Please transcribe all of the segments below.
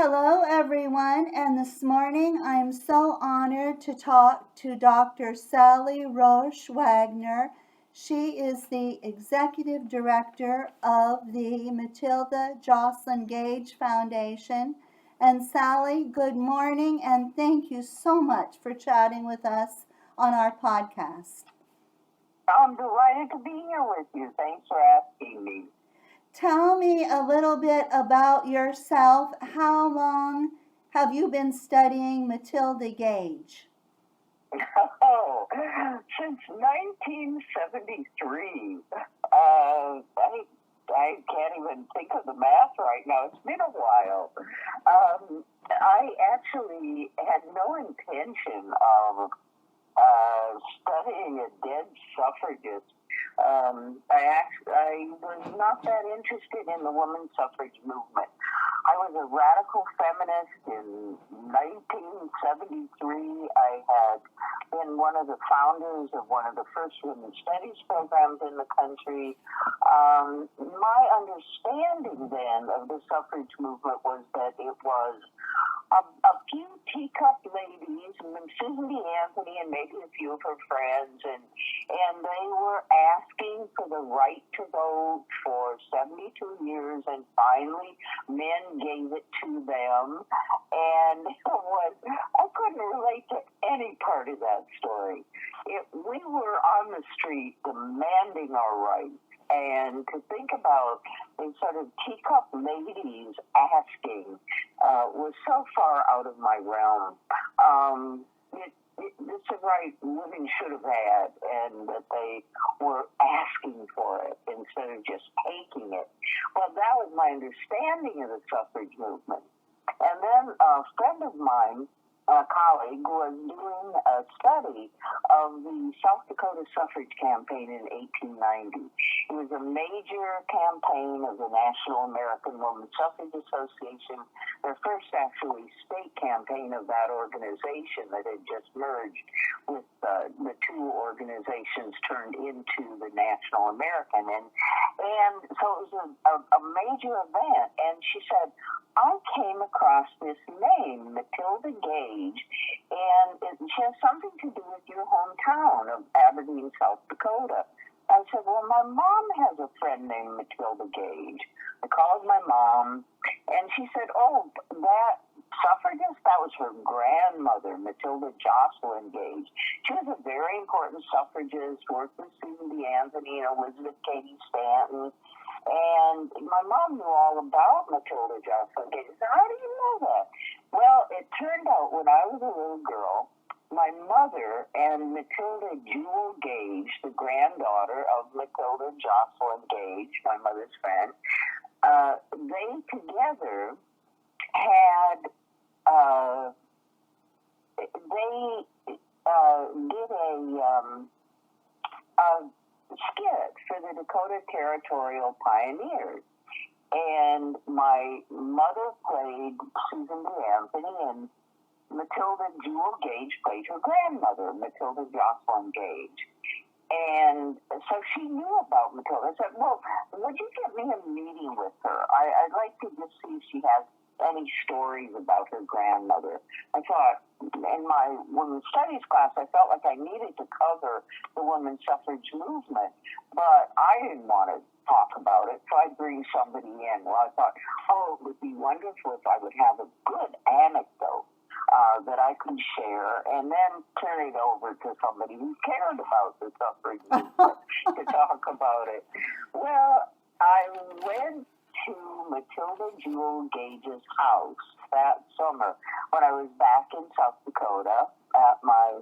Hello, everyone, and this morning I'm so honored to talk to Dr. Sally Roesch Wagner. She is the Executive Director of the Matilda Joslyn Gage Foundation. And Sally, good morning, and thank you so much for chatting with us on our podcast. I'm delighted to be here with you. Thanks for asking me. Tell me a little bit about yourself. How long have you been studying Matilda Gage? Oh, since 1973. I can't even think of the math right now. It's been a while. I actually had no intention of studying a dead suffragist. I was not that interested in the women's suffrage movement. I was a radical feminist in 1973. I had been one of the founders of one of the first women's studies programs in the country. My understanding then of the suffrage movement was that it was a few teacup ladies, Susan B. Anthony and maybe a few of her friends, and they were asking for the right to vote for 72 years, and finally men gave it to them. And I couldn't relate to any part of that story. We were on the street demanding our rights. And to think about these sort of teacup ladies asking was so far out of my realm. It's a right women should have had, and that they were asking for it instead of just taking it. Well, that was my understanding of the suffrage movement. And then a friend of mine, a colleague, was doing a study of the South Dakota suffrage campaign in 1890. It was a major campaign of the National American Woman Suffrage Association, their first actually state campaign of that organization that had just merged with the two organizations turned into the National American. And so it was a major event. And she said, I came across this name, Matilda Gage, and it has something to do with your hometown of Aberdeen, South Dakota. I said, well, my mom has a friend named Matilda Gage. I called my mom, and she said, oh, that suffragist, that was her grandmother, Matilda Joslyn Gage. She was a very important suffragist, worked with Susan B. Anthony and Elizabeth Cady Stanton. And my mom knew all about Matilda Joslyn Gage. So how do you know that? Well, it turned out when I was a little girl, my mother and Matilda Jewel Gage, the granddaughter of Matilda Joslyn Gage, my mother's friend, they together had, did a skit for the Dakota Territorial Pioneers. And my mother played Susan B. Anthony, and Matilda Jewel Gage played her grandmother, Matilda Joslyn Gage. And so she knew about Matilda. I said, well, would you get me a meeting with her? I'd like to just see if she has any stories about her grandmother. I thought, in my women's studies class, I felt like I needed to cover the women's suffrage movement, but I didn't want to talk about it, so I'd bring somebody in. Well, I thought, oh, it would be wonderful if I would have a good anecdote that I could share, and then turn it over to somebody who cared about the suffrage movement to talk about it. Well, I went to Matilda Jewel Gage's house that summer when I was back in South Dakota at my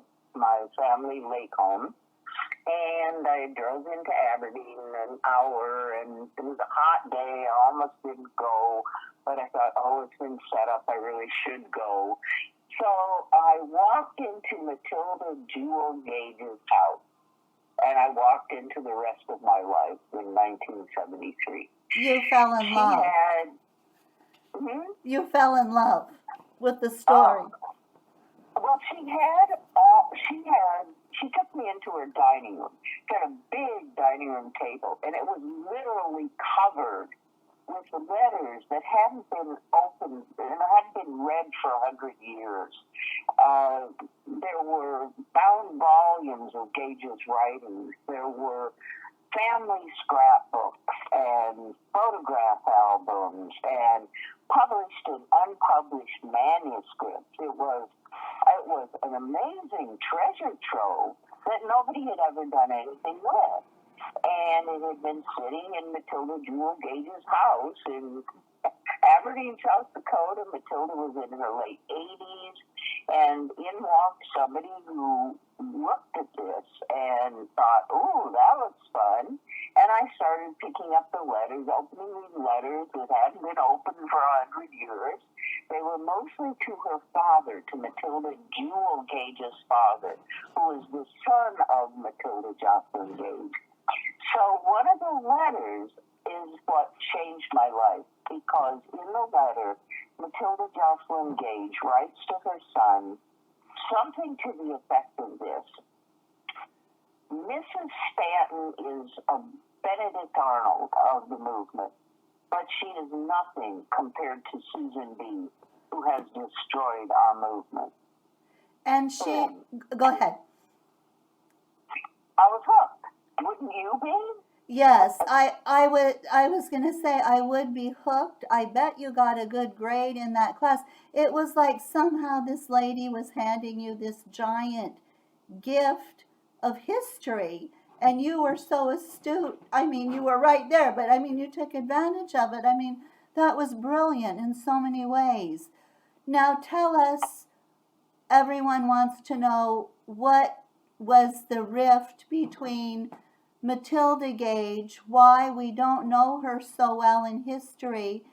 family lake home. And I drove into Aberdeen an hour, and it was a hot day. I almost didn't go, but I thought, oh, it's been set up. I really should go. So I walked into Matilda Jewel Gage's house, and I walked into the rest of my life in 1973. You fell in love. You fell in love with the story. Well, she took me into her dining room. She had a big dining room table, and it was literally covered with the letters that hadn't been opened and hadn't been read for 100 years. There were bound volumes of Gage's writings. There were family scrapbooks and photograph albums and published and unpublished manuscripts. It was an amazing treasure trove that nobody had ever done anything with. And it had been sitting in Matilda Joslyn Gage's house in Aberdeen, South Dakota. Matilda was in her late 80s, and in walked somebody who looked at this and thought, "Ooh, that looks fun." And I started picking up the letters, opening these letters that hadn't been opened for 100 years. They were mostly to her father, to Matilda Joslyn Gage's father, who was the son of Matilda Joslyn Gage. So one of the letters is what changed my life, because in the letter, Matilda Joslyn Gage writes to her son something to the effect of this: Mrs. Stanton is a Benedict Arnold of the movement, but she is nothing compared to Susan B., who has destroyed our movement. And go ahead. I was hooked. Wouldn't you be? Yes, I was going to say I would be hooked. I bet you got a good grade in that class. It was like somehow this lady was handing you this giant gift of history, and you were so astute. I mean, you were right there, but I mean, you took advantage of it. I mean, that was brilliant in so many ways. Now tell us, everyone wants to know, what was the rift between Matilda Gage, why we don't know her so well in history,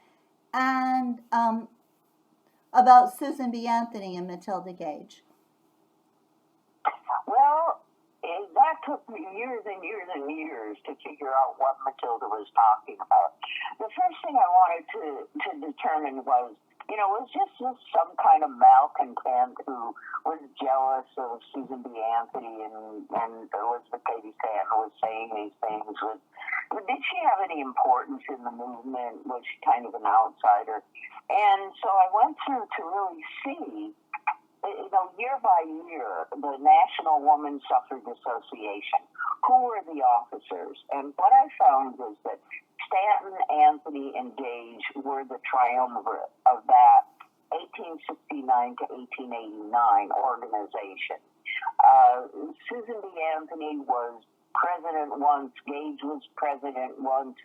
and about Susan B. Anthony and Matilda Gage. Well, that took me years and years and years to figure out what Matilda was talking about. The first thing I wanted to determine was, it was just some kind of malcontent who was jealous of Susan B. Anthony and Elizabeth Cady Stanton was saying these things. Did she have any importance in the movement? Was she kind of an outsider? And so I went through to really see, year by year, the National Woman Suffrage Association, who were the officers. And what I found was that Stanton, Anthony, and Gage were the triumvirate of that 1869 to 1889 organization. Susan B. Anthony was president once, Gage was president once.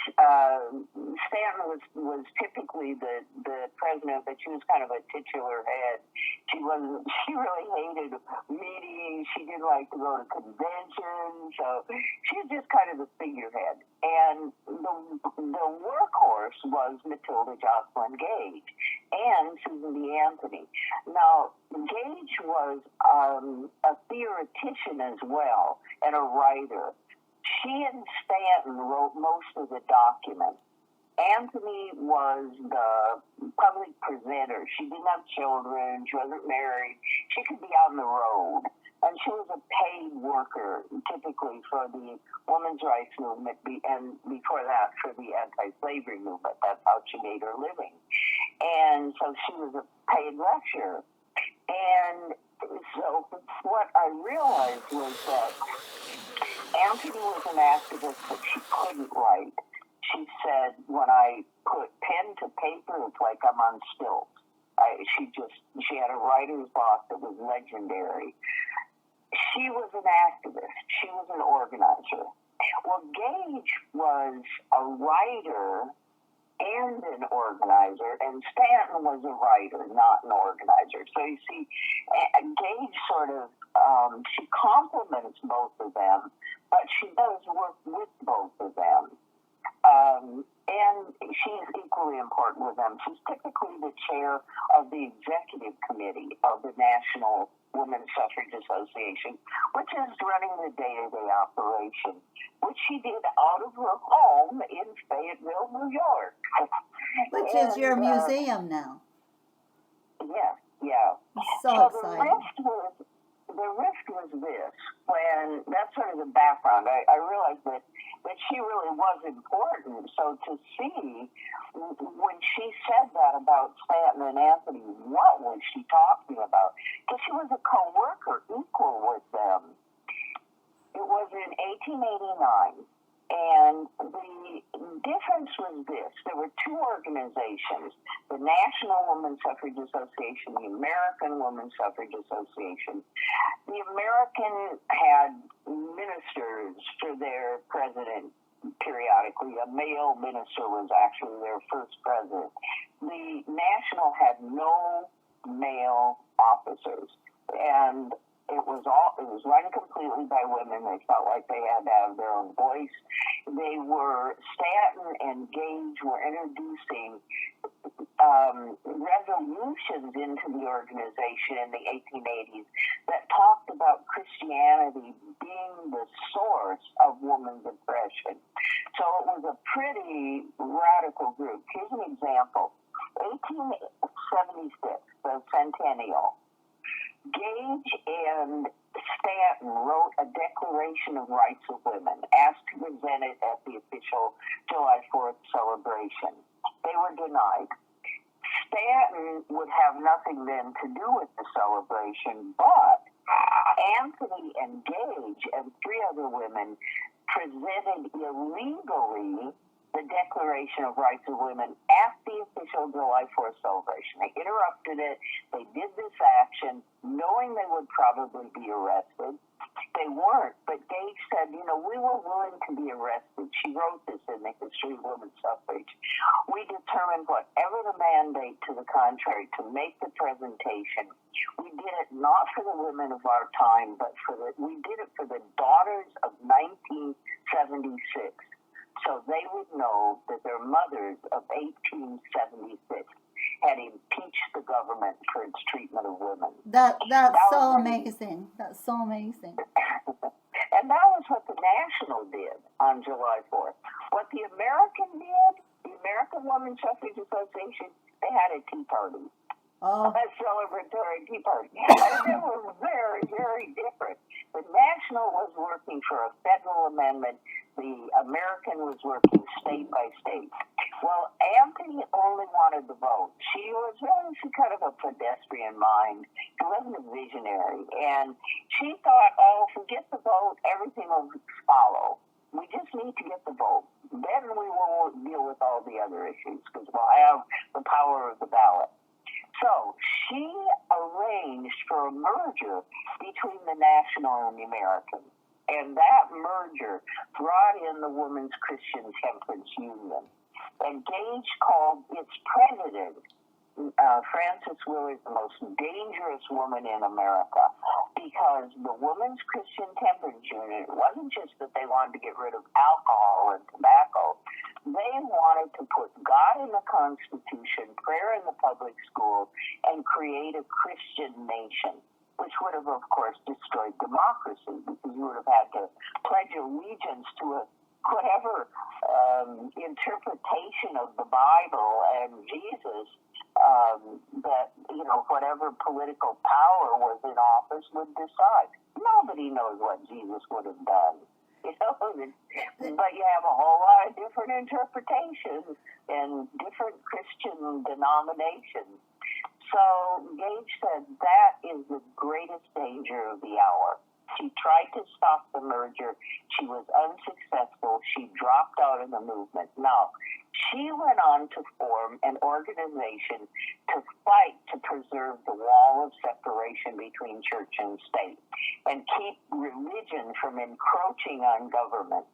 Stanton was typically the president, but she was kind of a titular head. She really hated meetings. She didn't like to go to conventions, so she was just kind of the figurehead. And the workhorse was Matilda Joslyn Gage and Susan B. Anthony. Now, Gage was a theoretician as well and a writer. She and Stanton wrote most of the documents. Anthony was the public presenter. She didn't have children. She wasn't married. She could be on the road. And she was a paid worker, typically for the women's rights movement, and before that, for the anti-slavery movement. That's how she made her living. And so she was a paid lecturer. And so what I realized was that Anthony was an activist, but she couldn't write. She said, when I put pen to paper, it's like I'm on stilts. She had a writer's block that was legendary. She was an activist. She was an organizer. Well, Gage was a writer and an organizer, and Stanton was a writer, not an organizer. So you see, Gage sort of, she complements both of them, but she does work with both of them. And she's equally important with them. She's typically the chair of the executive committee of the National Women's Suffrage Association, which is running the day-to-day operation, which she did out of her home in Fayetteville, New York. Which is your museum now. Yeah. So exciting. The rift was this. When that's sort of the background. I realized that that she really was important. So to see when she said that about Stanton and Anthony, what was she talking about? Because she was a co-worker, equal with them. It was in 1889. And the difference was this. There were two organizations, the National Women's Suffrage Association, the American Women's Suffrage Association. The American had ministers for their president periodically. A male minister was actually their first president. The National had no male officers. And it was run completely by women. They felt like they had to have their own voice. Stanton and Gage were introducing resolutions into the organization in the 1880s that talked about Christianity being the source of women's oppression. So it was a pretty radical group. Here's an example. 1876, the centennial. Gage and Stanton wrote a Declaration of Rights of Women, asked to present it at the official July 4th celebration. They were denied. Stanton would have nothing then to do with the celebration, but Anthony and Gage and three other women presented illegally the Declaration of Rights of Women at the official July 4th celebration. They interrupted it. They did this action knowing they would probably be arrested. They weren't, but Gage said, we were willing to be arrested. She wrote this in the History of Women's Suffrage. We determined, whatever the mandate to the contrary, to make the presentation. We did it not for the women of our time, but we did it for the daughters of 1976. So they would know that their mothers of 1876 had impeached the government for its treatment of women. That's so amazing. That's so amazing. And that was what the National did on July 4th. What the American did, the American Women's Suffrage Association, they had a tea party. Oh. A celebratory tea party. And they were very, very different. The National was working for a federal amendment. The American was working state by state. Well, Anthony only wanted the vote. She kind of a pedestrian mind. She wasn't a visionary. And she thought, forget the vote, everything will follow. We just need to get the vote. Then we will deal with all the other issues because we'll have the power of the ballot. So she arranged for a merger between the National and the American. And that merger brought in the Women's Christian Temperance Union. And Gage called its president, Frances Willard, the most dangerous woman in America, because the Women's Christian Temperance Union, it wasn't just that they wanted to get rid of alcohol and tobacco. They wanted to put God in the Constitution, prayer in the public schools, and create a Christian nation, which would have, of course, destroyed democracy because you would have had to pledge allegiance to whatever interpretation of the Bible and Jesus that, whatever political power was in office would decide. Nobody knows what Jesus would have done. But you have a whole lot of different interpretations and different Christian denominations. So Gage said that is the greatest danger of the hour. She tried to stop the merger. She was unsuccessful. She dropped out of the movement. Now, she went on to form an organization to fight to preserve the wall of separation between church and state and keep religion from encroaching on government.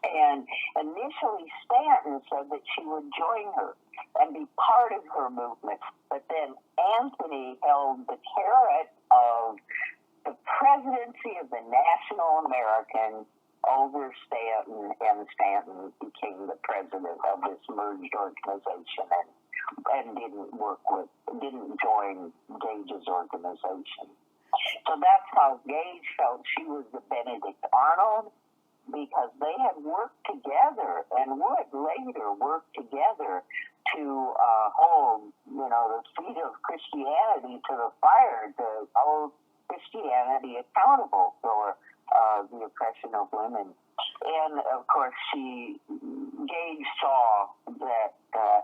And initially, Stanton said that she would join her and be part of her movement. But then Anthony held the carrot of the presidency of the National American over Stanton, and Stanton became the president of this merged organization and didn't join Gage's organization. So that's how Gage felt she was the Benedict Arnold, because they had worked together and would later work together to hold, the feet of Christianity to the fire, to hold Christianity accountable for the oppression of women. And of course, Gage saw that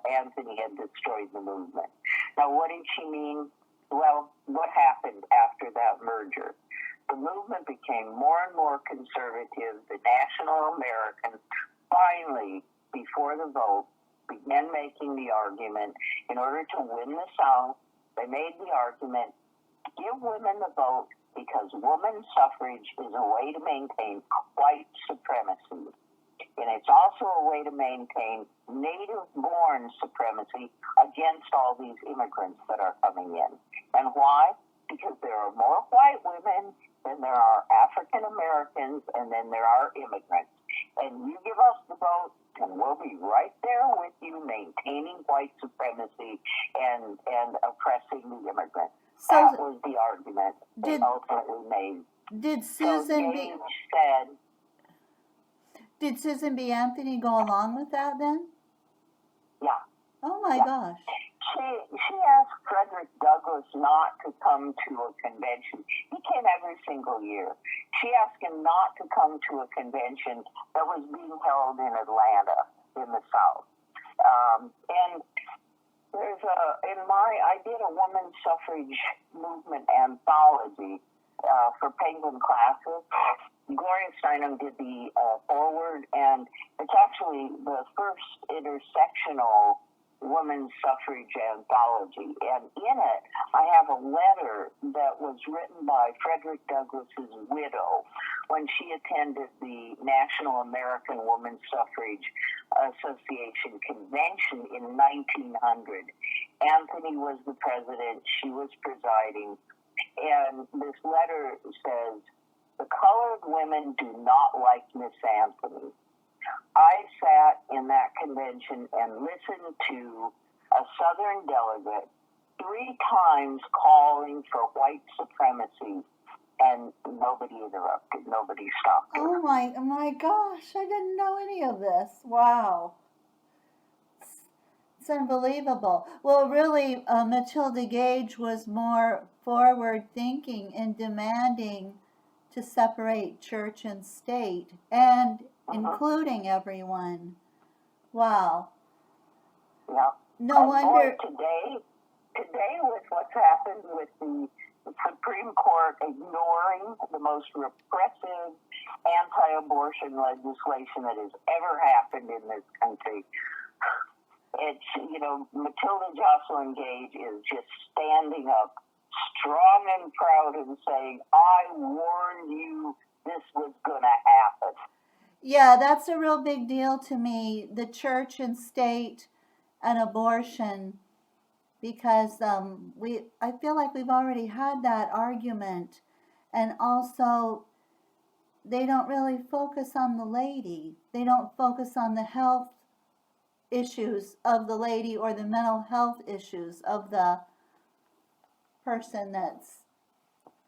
Anthony had destroyed the movement. Now, what did she mean? Well, what happened after that merger? The movement became more and more conservative. The National Americans finally, before the vote, began making the argument in order to win the South. They made the argument, give women the vote because women's suffrage is a way to maintain white supremacy. And it's also a way to maintain native-born supremacy against all these immigrants that are coming in. And why? Because there are more white women than there are African Americans, and then there are immigrants. And you give us the vote, and we'll be right there with you, maintaining white supremacy and oppressing the immigrants. So that was the argument they ultimately made. Did Susan Did Susan B. Anthony go along with that then? Yeah. Oh my gosh. She asked Frederick Douglass not to come to a convention. He came every single year. She asked him not to come to a convention that was being held in Atlanta, in the South. And I did a women's suffrage movement anthology for Penguin Classics. Gloria Steinem did the foreword, and it's actually the first intersectional women's suffrage anthology. And in it, I have a letter that was written by Frederick Douglass's widow when she attended the National American Women's Suffrage Association convention in 1900. Anthony was the president. She was presiding. And this letter says, "The colored women do not like Miss Anthony. I sat in that convention and listened to a Southern delegate 3 times calling for white supremacy, and nobody interrupted. Nobody stopped her." Oh my gosh, I didn't know any of this. Wow. It's unbelievable. Well, really, Matilda Gage was more forward-thinking in demanding to separate church and state, and including everyone. Wow. Yeah. No wonder. Today, with what's happened with the Supreme Court ignoring the most repressive anti-abortion legislation that has ever happened in this country, it's, Matilda Joslyn Gage is just standing up strong and proud and saying, "I warned you this was going to happen." Yeah, that's a real big deal to me, the church and state and abortion, because I feel like we've already had that argument, and also they don't really focus on the lady. They don't focus on the health issues of the lady or the mental health issues of the person that's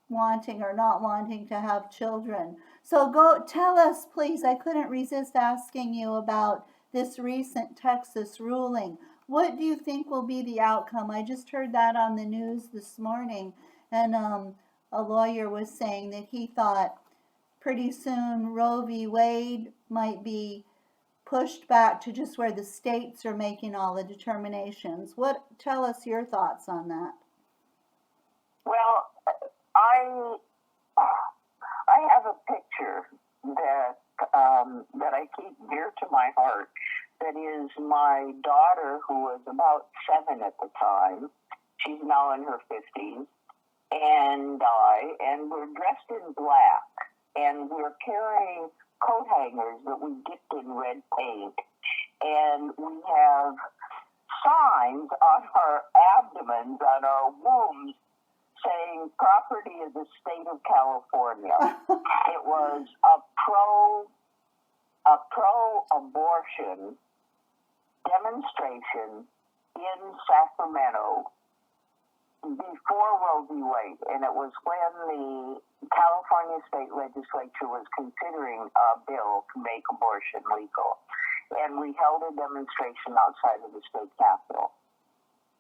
wanting or not wanting to have children. So go tell us, please. I couldn't resist asking you about this recent Texas ruling. What do you think will be the outcome? I just heard that on the news this morning, and a lawyer was saying that he thought pretty soon Roe v. Wade might be pushed back to just where the states are making all the determinations. Tell us your thoughts on that. Well, I have a picture that I keep dear to my heart. That is my daughter, who was about 7 at the time. She's now in her 50s, and we're dressed in black, and we're carrying coat hangers that we dipped in red paint, and we have signs on our abdomens, on our wombs, saying "Property of the State of California." It was a pro-abortion demonstration in Sacramento before Roe v. Wade, and it was when the California state legislature was considering a bill to make abortion legal, and we held a demonstration outside of the state capitol.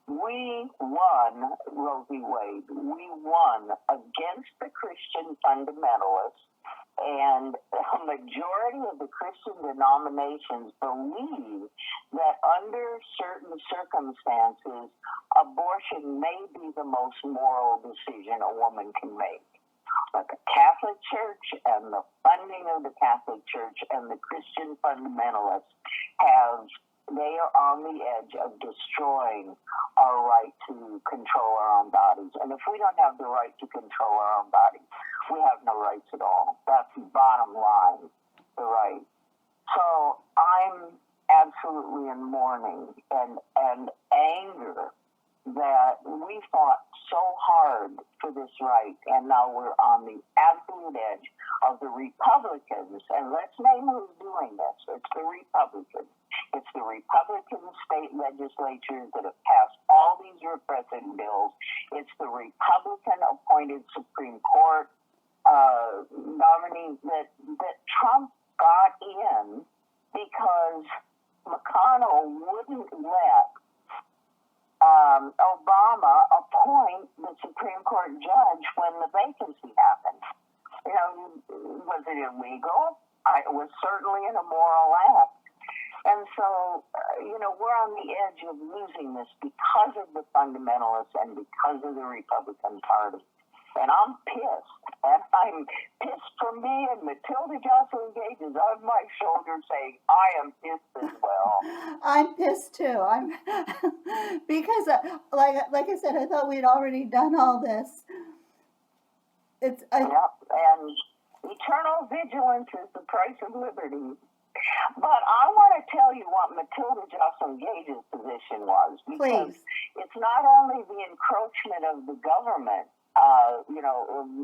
We won Roe v. Wade. We won against the Christian fundamentalists And a majority of the Christian denominations believe that under certain circumstances, abortion may be the most moral decision a woman can make. But the Catholic Church and the funding of the Catholic Church and the Christian fundamentalists they are on the edge of destroying our right to control our own bodies. And if we don't have the right to control our own bodies, we have no rights at all. That's the bottom line, the right. So I'm absolutely in mourning and anger that we fought so hard for this right, and now we're on the absolute edge of the Republicans. And let's name who's doing this. It's the Republicans. It's the Republican state legislatures that have passed all these repressive bills. It's the Republican-appointed Supreme Court nominees that Trump got in because McConnell wouldn't let Obama appoint the Supreme Court judge when the vacancy happened. You know, was it illegal? It was certainly an immoral act. And so, we're on the edge of losing this because of the fundamentalists and because of the Republican Party. And I'm pissed. And I'm pissed for me, and Matilda Joslyn Gage is on my shoulder saying, I am pissed as well. I'm pissed too. Because, like I said, I thought we'd already done all this. Yep, and eternal vigilance is the price of liberty. But I want to tell you what Matilda Joslyn Gage's position was, because Please. It's not only the encroachment of the government,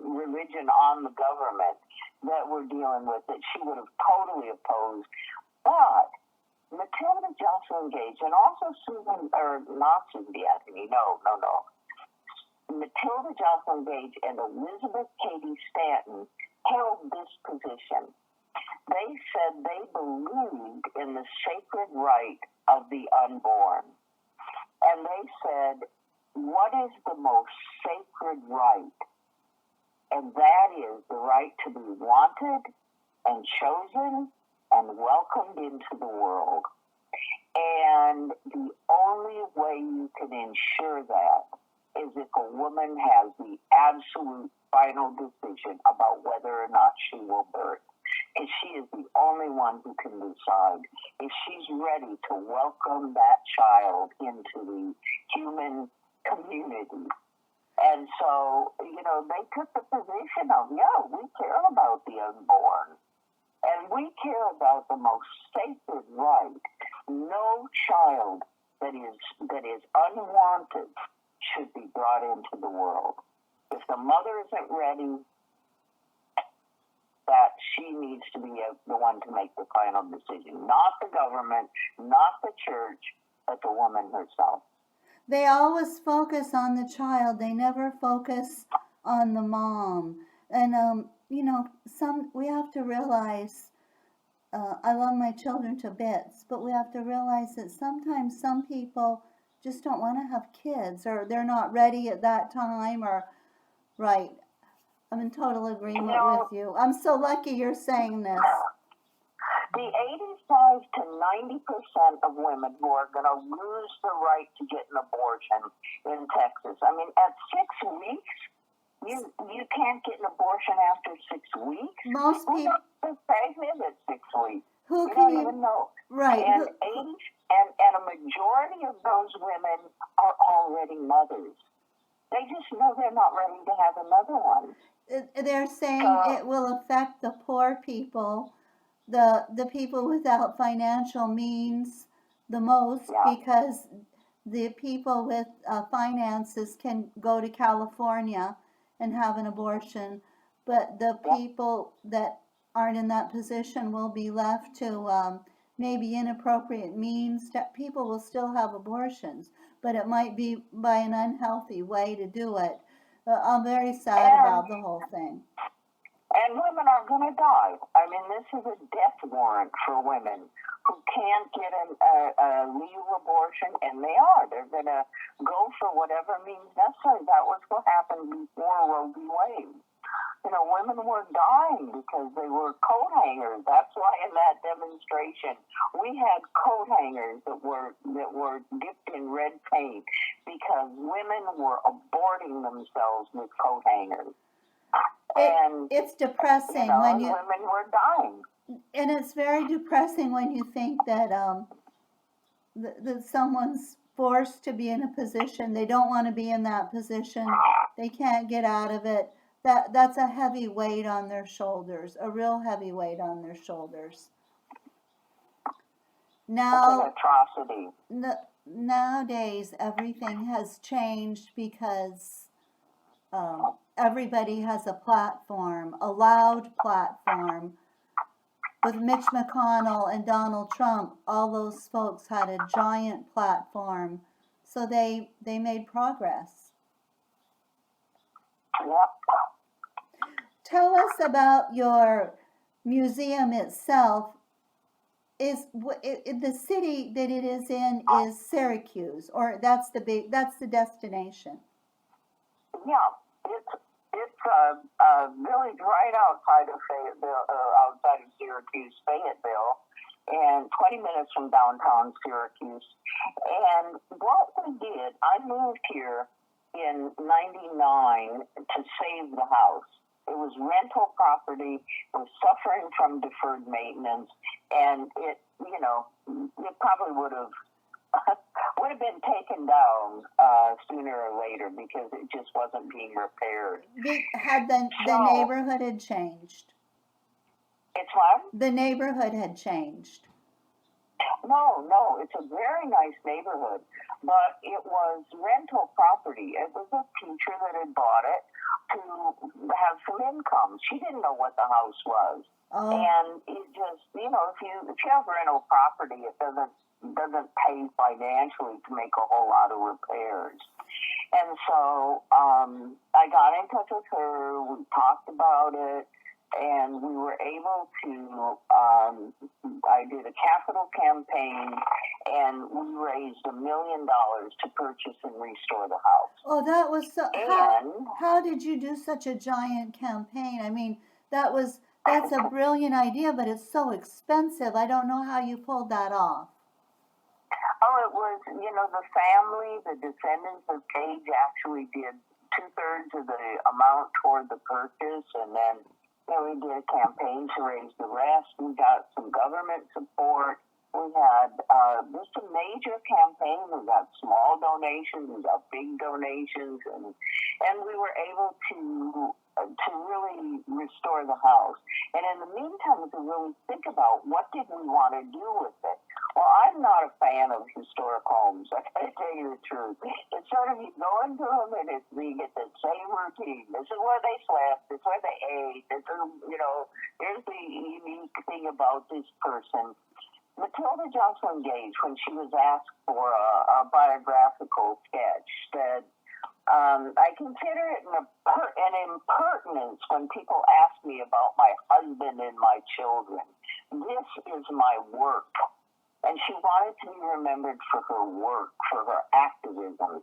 religion on the government that we're dealing with, that she would have totally opposed, but Matilda Joslyn Gage and also not Susan B. Anthony, no. Matilda Joslyn Gage and Elizabeth Cady Stanton held this position. They said they believed in the sacred right of the unborn. And they said, what is the most sacred right? And that is the right to be wanted and chosen and welcomed into the world. And the only way you can ensure that is if a woman has the absolute final decision about whether or not she will birth. And she is the only one who can decide if she's ready to welcome that child into the human community. And so, they took the position of, we care about the unborn. And we care about the most sacred right. No child that is unwanted should be brought into the world. If the mother isn't ready, that she needs to be the one to make the final decision. Not the government, not the church, but the woman herself. They always focus on the child. They never focus on the mom. And, we have to realize, I love my children to bits, but we have to realize that sometimes some people just don't want to have kids, or they're not ready at that time, or, right. I'm in total agreement with you. I'm so lucky you're saying this. The 85 to 90% of women who are going to lose the right to get an abortion in Texas. I mean, at 6 weeks, you can't get an abortion after 6 weeks. Most people are pregnant at 6 weeks. Who you can don't even know. Right. And and a majority of those women are already mothers. They just know they're not ready to have another one. They're saying it will affect the poor people, the people without financial means the most, because the people with finances can go to California and have an abortion, but the people that aren't in that position will be left to maybe inappropriate means. People will still have abortions, but it might be by an unhealthy way to do it. I'm very sad about the whole thing. And women are going to die. I mean, this is a death warrant for women who can't get a legal abortion, and they are. They're going to go for whatever means necessary. That was what happened before Roe v. Wade. You know, women were dying because they were coat hangers. That's why in that demonstration we had coat hangers that were dipped in red paint because women were aborting themselves with coat hangers. It's depressing when women were dying. And it's very depressing when you think that that someone's forced to be in a position they don't want to be in. That position, they can't get out of it. That's a heavy weight on their shoulders, a real heavy weight on their shoulders. Now, it's an atrocity. Nowadays, everything has changed because everybody has a platform, a loud platform. With Mitch McConnell and Donald Trump, all those folks had a giant platform, so they made progress. Yep. Tell us about your museum itself. The city that it is in is Syracuse, or that's the destination. Yeah, it's a village right outside of Fayetteville, outside of Syracuse, Fayetteville, and 20 minutes from downtown Syracuse. And what we did, I moved here in '99 to save the house. It was rental property, it was suffering from deferred maintenance, and it probably would have been taken down sooner or later because it just wasn't being repaired. The neighborhood had changed. It's what? The neighborhood had changed. No, it's a very nice neighborhood, but it was rental property. It was a teacher that had bought it to have some income. She didn't know what the house was. Oh. And it just, if you have rental property, it doesn't pay financially to make a whole lot of repairs. And so I got in touch with her, we talked about it, and we were able to, I did a capital campaign, and we raised $1 million to purchase and restore the house. Oh, that was so, how did you do such a giant campaign? I mean, that's a brilliant idea, but it's so expensive. I don't know how you pulled that off. Oh, it was, the family, the descendants of Gage actually did 2/3 of the amount toward the purchase, and then we did a campaign to raise the rest. We got some government support. We had just a major campaign. We got small donations, we got big donations, and we were able to really restore the house. And in the meantime, to really think about what did we want to do with it. Well, I'm not a fan of historic homes. I gotta tell you the truth. It's sort of you go into them and you get the same routine. This is where they slept. This is where they ate. This is, here's the unique thing about this person. Matilda Joslyn Gage, when she was asked for a biographical sketch, said, I consider it an impertinence when people ask me about my husband and my children. This is my work. And she wanted to be remembered for her work, for her activism.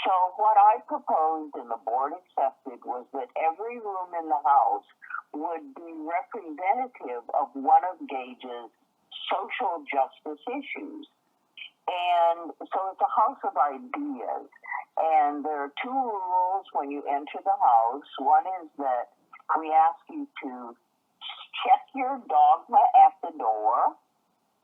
So what I proposed and the board accepted was that every room in the house would be representative of one of Gage's social justice issues. And so it's a house of ideas. And there are 2 rules when you enter the house. One is that we ask you to check your dogma at the door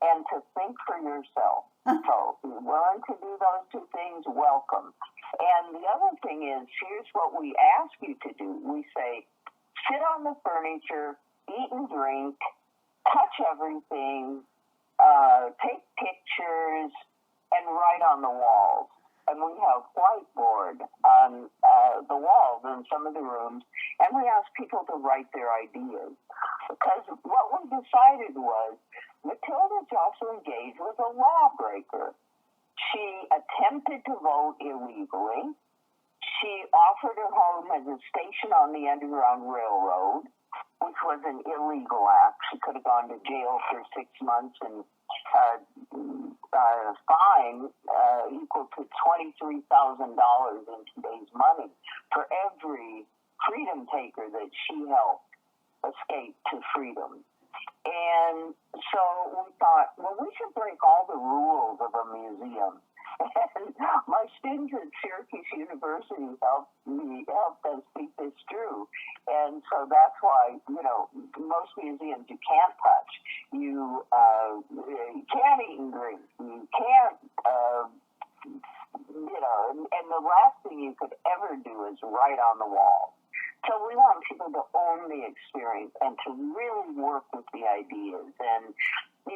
and to think for yourself. So if you're willing to do those 2 things, welcome. And the other thing is, here's what we ask you to do. We say, sit on the furniture, eat and drink, touch everything, take pictures, and write on the walls. And we have whiteboard on the walls in some of the rooms, and we ask people to write their ideas. Because what we decided was Matilda Joslyn Gage was a lawbreaker. She attempted to vote illegally. She offered her home as a station on the Underground Railroad. which was an illegal act. She could have gone to jail for 6 months and fine equal to $23,000 in today's money for every freedom taker that she helped escape to freedom. And so we thought, well, we should break all the rules of a museum. And my students at Syracuse University helped us think this through. And so that's why, most museums you can't touch. You can't eat and drink. You can't, and the last thing you could ever do is write on the wall. So we want people to own the experience and to really work with the ideas. And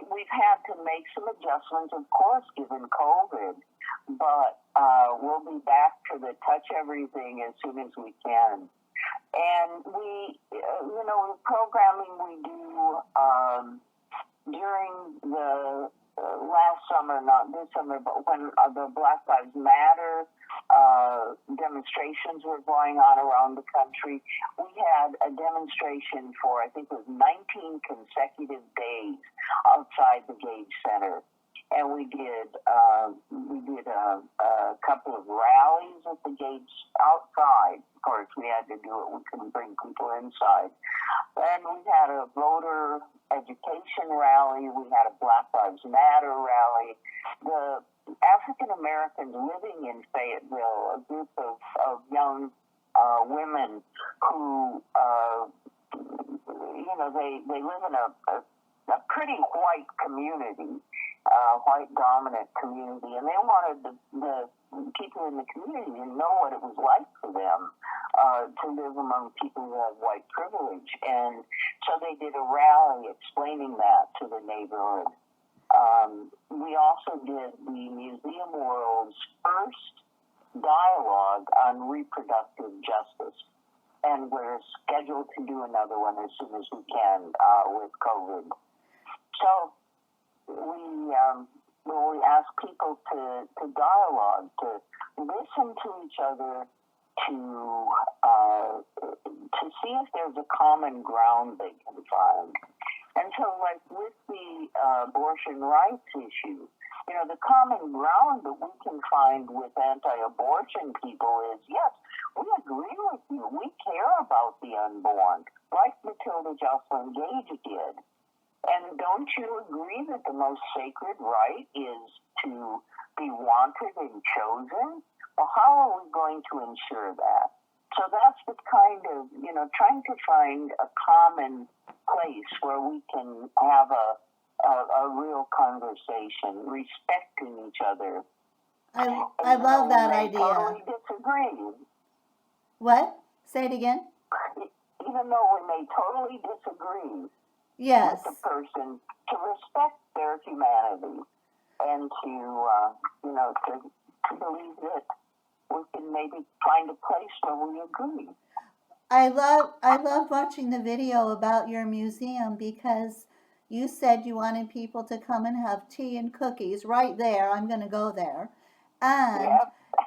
we've had to make some adjustments, of course, given COVID, but we'll be back to the touch everything as soon as we can. And we, programming we do during the last summer, not this summer, but when the Black Lives Matter demonstrations were going on around the country, we had a demonstration for, I think it was 19 consecutive days outside the Gage Center. And we did a couple of rallies at the Gage outside. Of course, we had to do it. We couldn't bring people inside. And we had a voter education rally. We had a Black Lives Matter rally. The African Americans living in Fayetteville, a group of young women who, they live in a pretty white community, white dominant community, and they wanted the people in the community to know what it was like for them to live among people who have white privilege. And so they did a rally explaining that to the neighborhood. We also did the museum world's first dialogue on reproductive justice, and we're scheduled to do another one as soon as we can with COVID. So we ask people to dialogue, to listen to each other, to see if there's a common ground they can find. And so, like with the abortion rights issue, the common ground that we can find with anti-abortion people is, yes, we agree with you. We care about the unborn, like Matilda Joslyn Gage did. And don't you agree that the most sacred right is to be wanted and chosen? Well, how are we going to ensure that? So that's the kind of, trying to find a common place where we can have a real conversation, respecting each other. I love that idea. Totally disagree. What? Say it again. Even though we may totally disagree, yes, with the person, to respect their humanity and to believe that we can maybe find a place where we agree. I love watching the video about your museum because you said you wanted people to come and have tea and cookies right there. I'm going to go there. And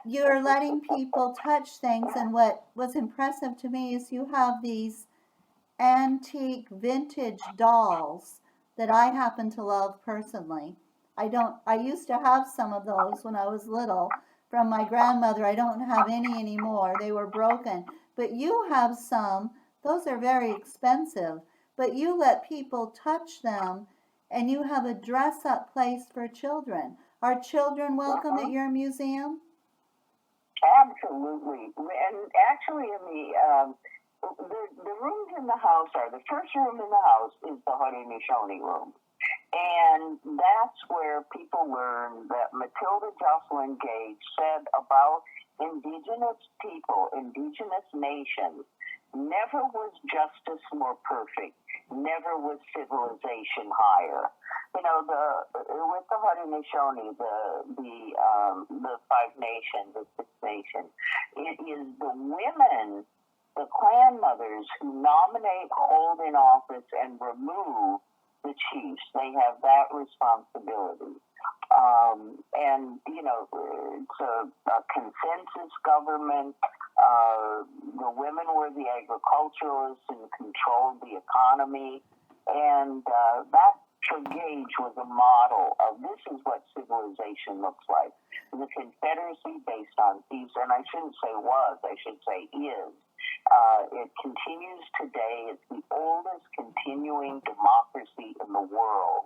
you're letting people touch things. And what was impressive to me is you have these antique vintage dolls that I happen to love personally. I used to have some of those when I was little from my grandmother. I don't have any anymore. They were broken. But you have some. Those are very expensive. But you let people touch them, and you have a dress-up place for children. Are children welcome at your museum? Absolutely. And actually the rooms in the house are, the first room in the house is the Haudenosaunee room. And that's where people learn that Matilda Joslyn Gage said about indigenous people, indigenous nations, never was justice more perfect, never was civilization higher. With the Haudenosaunee, the Five Nations, the Six Nations, it is the women, the clan mothers, who nominate, hold in office, and remove the chiefs. They have that responsibility. It's a consensus government. The women were the agriculturalists and controlled the economy, and Dr. Gage was a model of this is what civilization looks like. The Confederacy based on peace, and I shouldn't say was, I should say is. It continues today. It's the oldest continuing democracy in the world,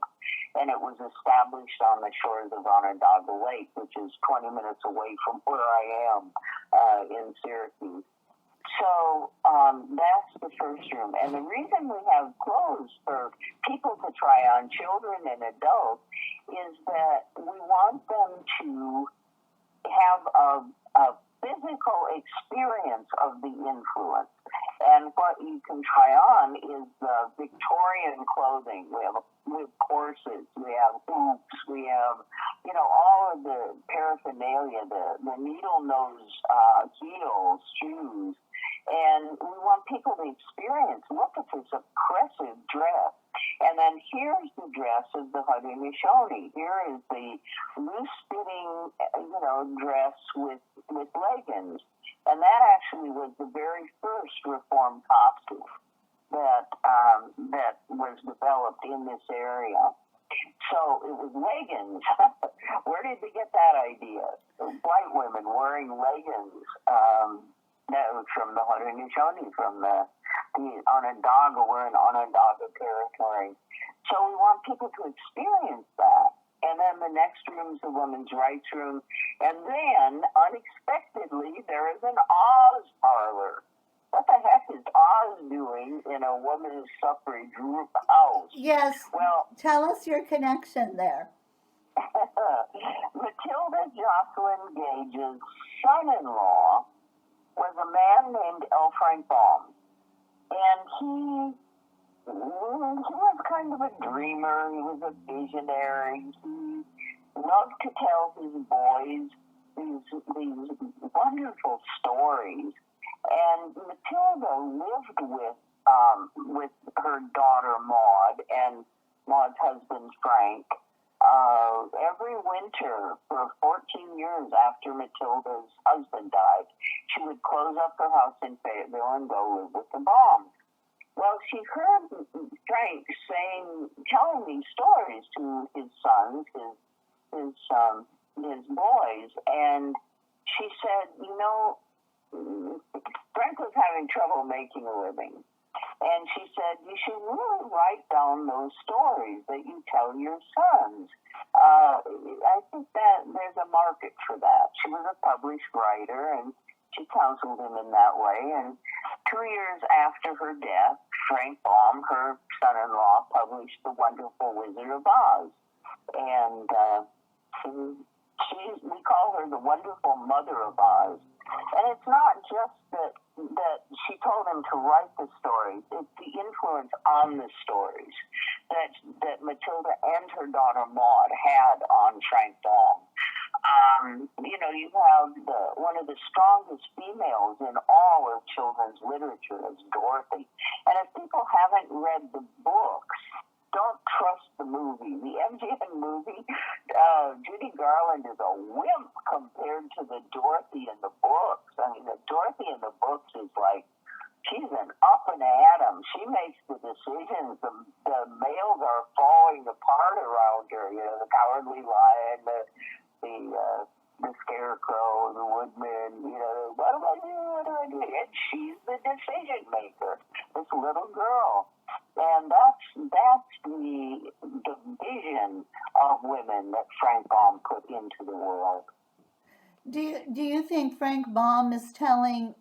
and it was established on the shores of Onondaga Lake, which is 20 minutes away from where I am in Syracuse. So that's the first room. And the reason we have clothes for people to try on, children and adults, is that we want them to have a physical experience of the influence. And what you can try on is the Victorian clothing. We have corsets, we have hoops, we have, all of the paraphernalia, the needle nose heels, shoes. And we want people to experience, look at this oppressive dress. And then here's the dress of the Haudenosaunee. Here is the loose-fitting, dress with leggings. And that actually was the very first reform costume that was developed in this area. So it was leggings. Where did they get that idea? White women wearing leggings. That was from the Haudenosaunee, from the Onondaga. We're in Onondaga territory. So we want people to experience that. And then the next room is the women's rights room. And then, unexpectedly, there is an Oz parlor. What the heck is Oz doing in a women's suffrage group house? Yes. Well, tell us your connection there. Matilda Joslyn Gage's son-in-law was a man named L. Frank Baum. And he was kind of a dreamer. He was a visionary. He loved to tell his boys these wonderful stories. And Matilda lived with her daughter Maud and Maud's husband Frank every winter for 14 years after Matilda's husband died. She would close up her house in Fayetteville and go live with the Baums. Well, she heard Frank telling these stories to his sons, his boys, and she said, Frank was having trouble making a living. And she said, you should really write down those stories that you tell your sons. I think that there's a market for that. She was a published writer, and she counseled him in that way. And 2 years after her death, Frank Baum, her son-in-law, published The Wonderful Wizard of Oz. And we call her the Wonderful Mother of Oz. And it's not just that she told him to write the stories. It's the influence on the stories that Matilda and her daughter Maud had on Frank Baum. You have one of the strongest females in all of children's literature is Dorothy. And if people haven't read the books, don't trust the movie. The MGM movie, Judy Garland is a wimp compared to the Dorothy in the books. I mean, the Dorothy in the books is like, she's an up and atom. She makes the decisions. The males are falling apart around her. The Cowardly Lion, the Scarecrow, the Woodman. What do I do? What do I do? And she's the decision maker. This little girl. And that's the vision of women that Frank Baum put into the world. Do you think Frank Baum is telling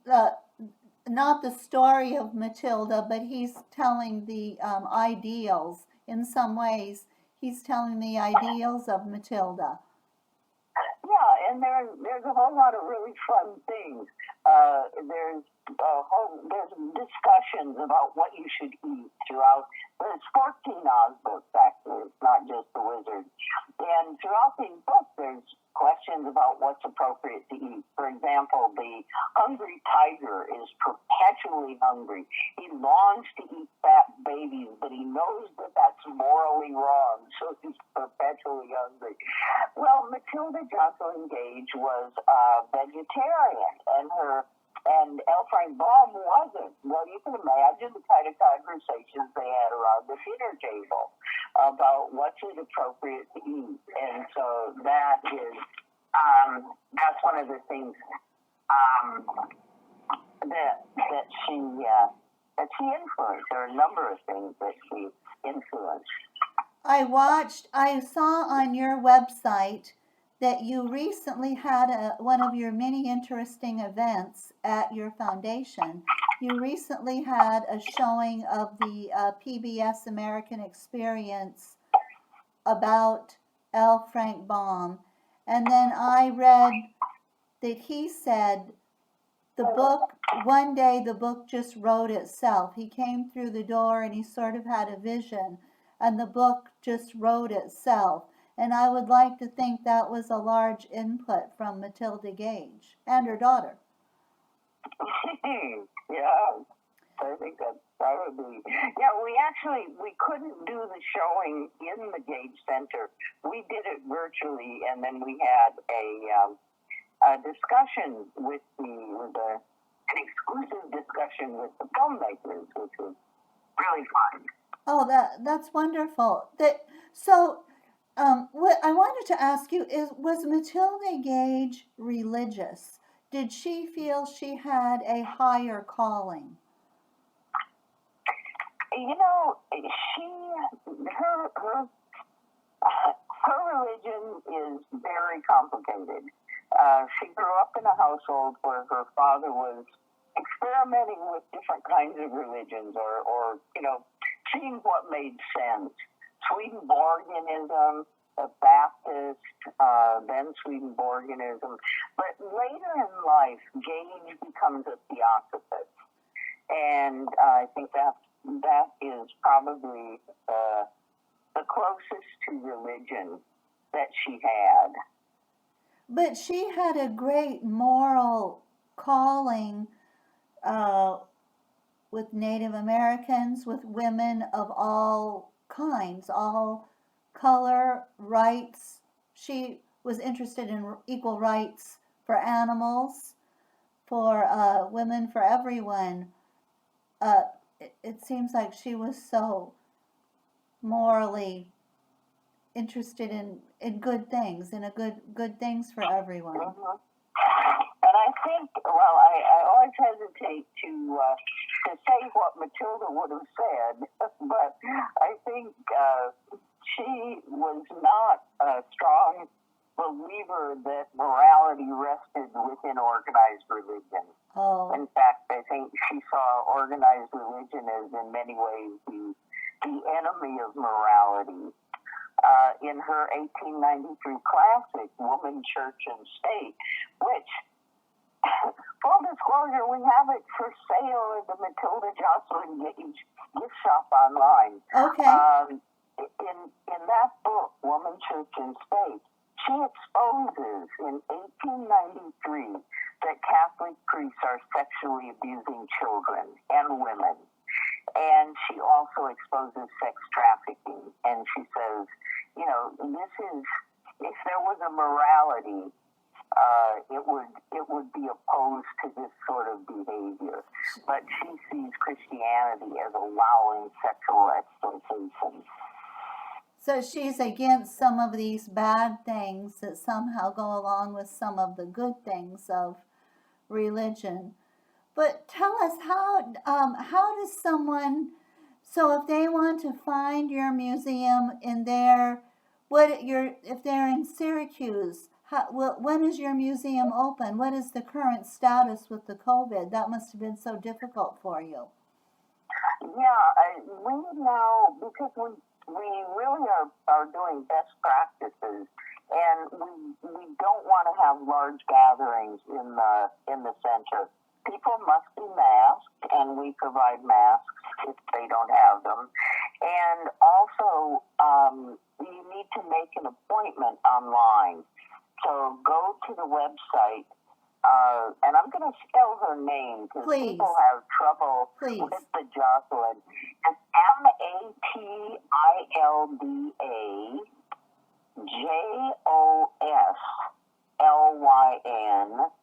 not the story of Matilda, but he's telling the ideals in some ways? He's telling the ideals of Matilda. Yeah, and there's a whole lot of really fun things. There's discussions about what you should eat throughout. There's 14 Oz books, actually. It's not just the Wizard. And throughout these books, there's questions about what's appropriate to eat. For example, the hungry tiger is perpetually hungry. He longs to eat fat babies, but he knows that that's morally wrong, so he's perpetually hungry. Well, Matilda Joslyn Gage was a vegetarian, and And L. Frank Baum wasn't. Well, you can imagine the kind of conversations they had around the dinner table about what's it appropriate to eat. And so that's one of the things that she influenced. There are a number of things that she influenced. I saw on your website that you recently had one of your many interesting events at your foundation. You recently had a showing of the PBS American Experience about L. Frank Baum. And then I read that he said one day the book just wrote itself. He came through the door and he sort of had a vision, and the book just wrote itself. And I would like to think that was a large input from Matilda Gage and her daughter. Yeah, I think that's probably. Yeah, we couldn't do the showing in the Gage Center. We did it virtually, and then we had a discussion with an exclusive discussion with the filmmakers, which was really fun. Oh, that's wonderful. What I wanted to ask you was Matilda Gage religious? Did she feel she had a higher calling? You know, her religion is very complicated. She grew up in a household where her father was experimenting with different kinds of religions, or seeing what made sense. Swedenborgianism, Baptist, then Swedenborgianism. But later in life, Gage becomes a theosophist. And I think that is probably the closest to religion that she had. But she had a great moral calling with Native Americans, with women of all kinds, all color, rights. She was interested in equal rights for animals, for women, for everyone. It seems like she was so morally interested in good things, in good things for everyone. Mm-hmm. And I think, well, I always hesitate to say what Matilda would have said, but I think she was not a strong believer that morality rested within organized religion. Oh. In fact, I think she saw organized religion as in many ways the enemy of morality. In her 1893 classic, Woman, Church, and State, which, full disclosure, we have it for sale in the Matilda Joslyn Gage gift shop online. Okay. In that book, Woman, Church, and State, she exposes in 1893 that Catholic priests are sexually abusing children and women. And she also exposes sex trafficking. And she says, if there was a morality, it would be opposed to this sort of behavior. But she sees Christianity as allowing sexual exploitation. So she's against some of these bad things that somehow go along with some of the good things of religion. But tell us, how does someone, so if they want to find your museum if they're in Syracuse, when is your museum open? What is the current status with the COVID? That must have been so difficult for you. Yeah, we now, because we really are doing best practices, and we don't want to have large gatherings in the center. People must be masked, and we provide masks if they don't have them. And also, you need to make an appointment online. So go to the website, and I'm going to spell her name because people have trouble with the Joslyn. It's MatildaJoslyn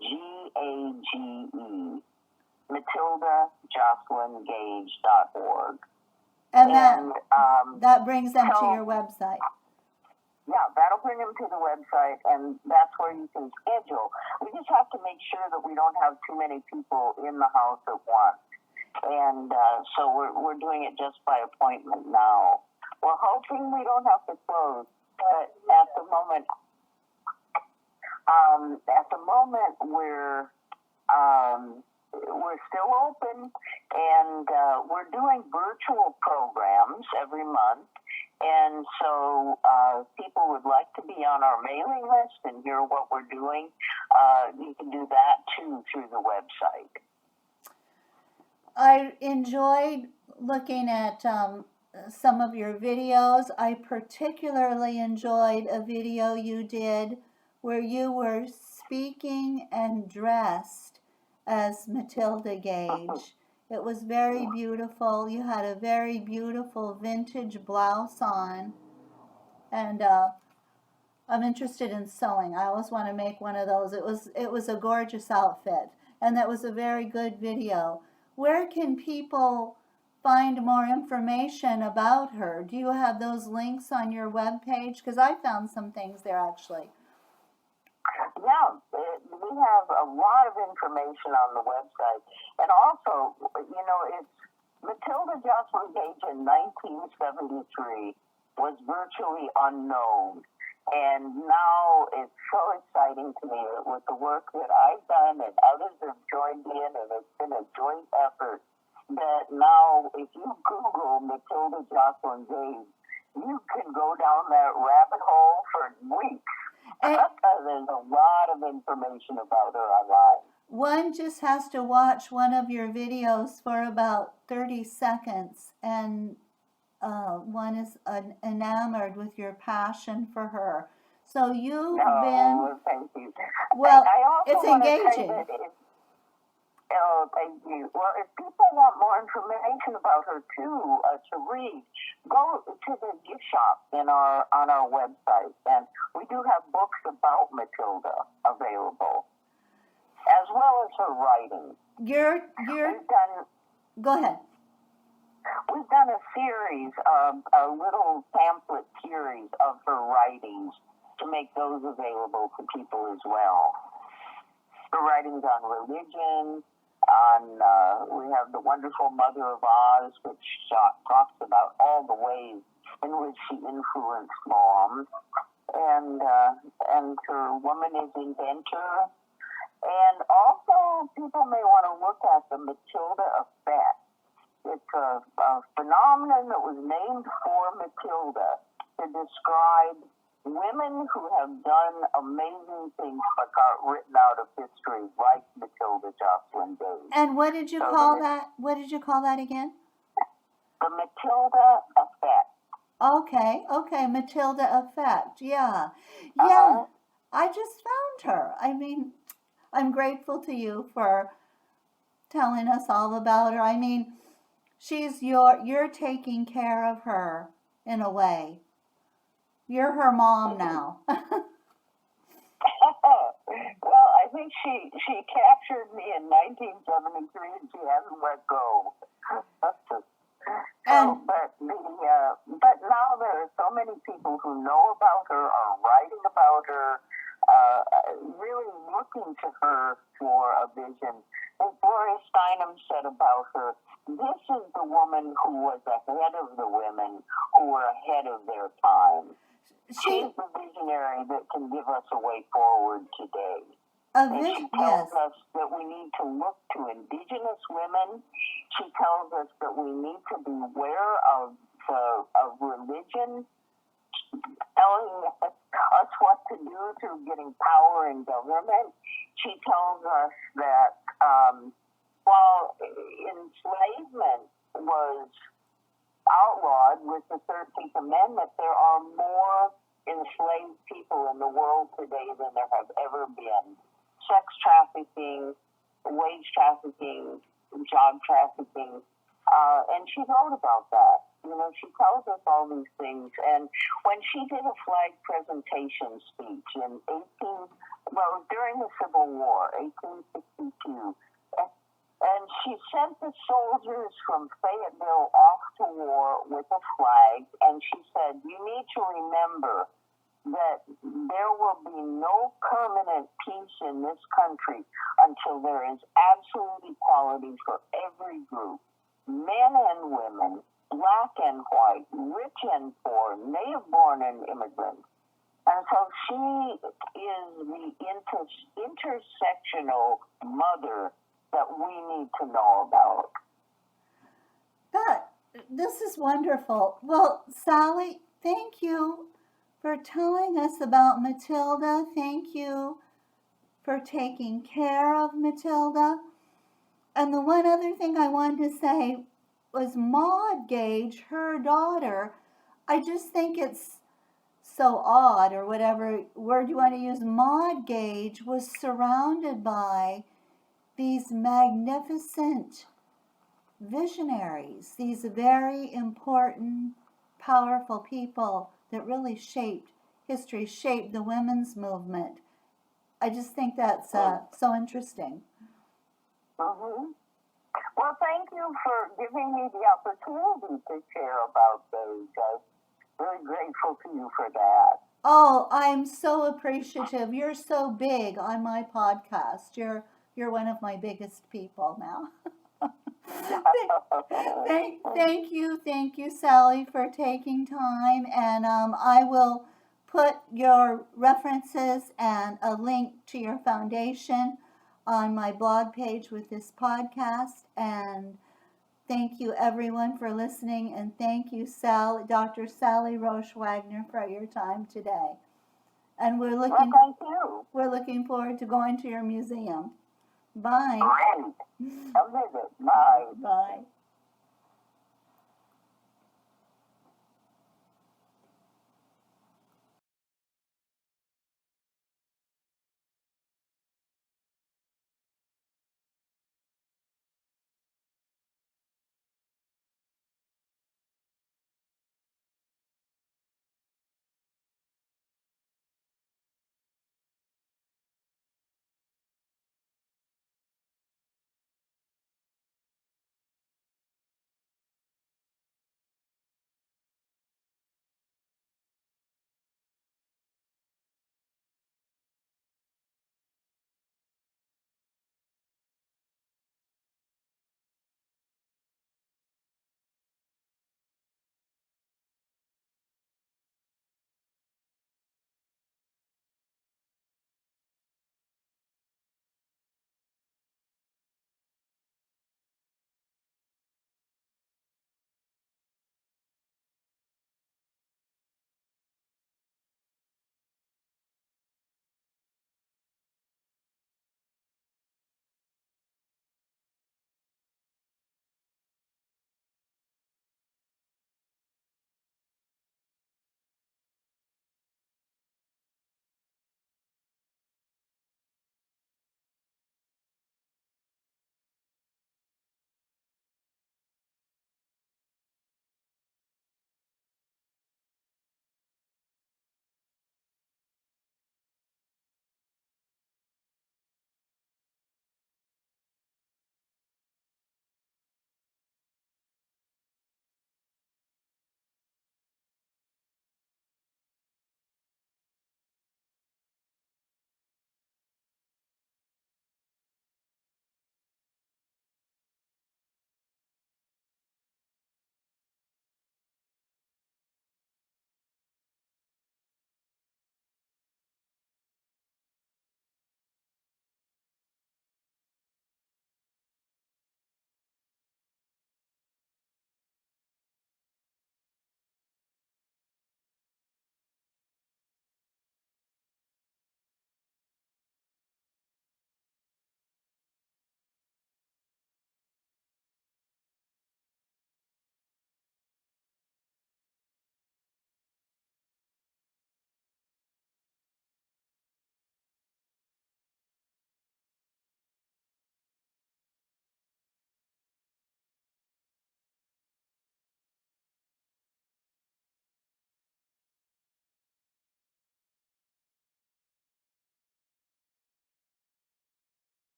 Gage, MatildaJoslynGage.org. And that brings them to your website. Yeah, that'll bring them to the website, and that's where you can schedule. We just have to make sure that we don't have too many people in the house at once. And so we're doing it just by appointment now. We're hoping we don't have to close, but at the moment we're still open, and we're doing virtual programs every month. And so people would like to be on our mailing list and hear what we're doing. You can do that too through the website. I enjoyed looking at some of your videos. I particularly enjoyed a video you did where you were speaking and dressed as Matilda Gage. It was very beautiful. You had a very beautiful vintage blouse on, and I'm interested in sewing. I always want to make one of those. It was a gorgeous outfit, and that was a very good video. Where can people find more information about her? Do you have those links on your webpage? Because I found some things there actually. Yeah, we have a lot of information on the website. And also, it's Matilda Joslyn Gage in 1973 was virtually unknown. And now it's so exciting to me that with the work that I've done and others have joined in, and it's been a joint effort, that now if you Google Matilda Joslyn Gage, you can go down that rabbit hole for weeks. There's a lot of information about her online. One just has to watch one of your videos for about 30 seconds, and one is enamored with your passion for her. So you've been... Thank you. Well, I also it's engaging. Thank you. Well, if people want more information about her too, to read, go to the gift shop on our website, and we do have books about Matilda available, as well as her writing. Go ahead. We've done a series, a little pamphlet series of her writings to make those available to people as well. Her writings on religion. We have The Wonderful Mother of Oz, which talks about all the ways in which she influenced moms, and her Woman is Inventor. And also, people may want to look at the Matilda Effect. It's a phenomenon that was named for Matilda to describe women who have done amazing things but got written out of history, like Matilda Joslyn Gage. And what did you call that? What did you call that again? The Matilda Effect. Okay, Matilda Effect. Yeah. I just found her. I mean, I'm grateful to you for telling us all about her. I mean, you're taking care of her in a way. You're her mom now. Well, I think she captured me in 1973, and she hasn't let go. But now there are so many people who know about her, are writing about her, really looking to her for a vision. As Gloria Steinem said about her, this is the woman who was ahead of the women who were ahead of their time. She's the visionary that can give us a way forward today. And she tells us that we need to look to indigenous women. She tells us that we need to beware of religion telling us what to do through getting power in government. She tells us that while enslavement was outlawed with the 13th Amendment, there are more enslaved people in the world today than there have ever been. Sex trafficking, wage trafficking, job trafficking, and she wrote about that. She tells us all these things. And when she did a flag presentation speech in well, during the Civil War, 1862. And she sent the soldiers from Fayetteville off to war with a flag, and she said, you need to remember that there will be no permanent peace in this country until there is absolute equality for every group, men and women, black and white, rich and poor, native-born and immigrant. And so she is the intersectional mother that we need to know about. This is wonderful. Well, Sally, thank you for telling us about Matilda. Thank you for taking care of Matilda. And the one other thing I wanted to say was Maud Gage, her daughter. I just think it's so odd, or whatever word you want to use. Maud Gage was surrounded by these magnificent visionaries, these very important, powerful people that really shaped history, shaped the women's movement. I just think that's so interesting. Mm-hmm. Well, thank you for giving me the opportunity to share about those. I'm very grateful to you for that. Oh, I'm so appreciative. You're so big on my podcast. You're one of my biggest people now. Thank you, Sally, for taking time. And I will put your references and a link to your foundation on my blog page with this podcast. And thank you, everyone, for listening. And thank you, Dr. Sally Roesch Wagner, for your time today. And we're looking forward to going to your museum. Bye. Great. A visit. Bye. Bye.